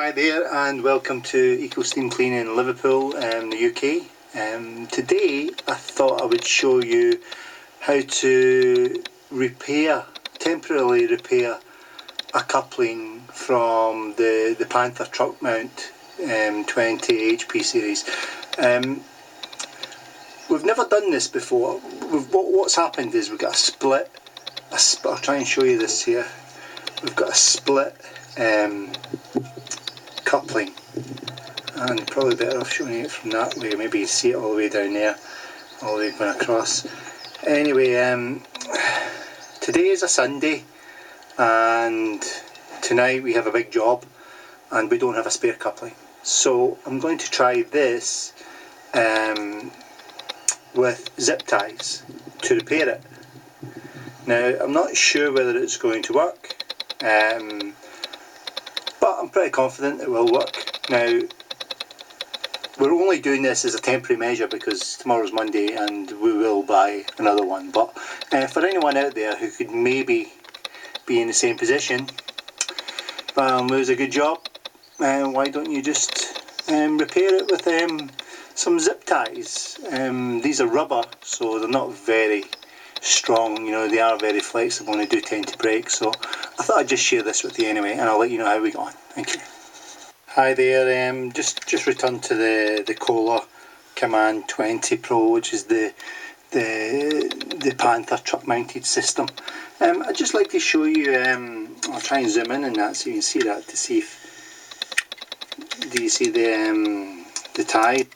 Hi there and welcome to Eco Steam Cleaning in Liverpool, the UK. Today I thought I would show you how to temporarily repair a coupling from the Panther truck mount 20 HP series. We've never done this before. What's happened is we've got a split, I'll try and show you this here. We've got a split coupling, and probably better off showing it from that way. Maybe you see it all the way down there, all the way going across. Anyway, today is a Sunday and tonight we have a big job and we don't have a spare coupling, so I'm going to try this with zip ties to repair it. Now I'm not sure whether it's going to work, but I'm pretty confident it will work. Now we're only doing this as a temporary measure because tomorrow's Monday and we will buy another one, but for anyone out there who could maybe be in the same position and lose a good job, why don't you just repair it with some zip ties. These are rubber, so they're not very strong, you know, they are very flexible and they do tend to break, so I thought I'd just share this with you anyway, and I'll let you know how we go on. Thank you. Hi there, just returned to the Kohler Command 20 Pro, which is the Panther truck mounted system. I'd just like to show you, I'll try and zoom in on that so you can see that, to see if, do you see the tie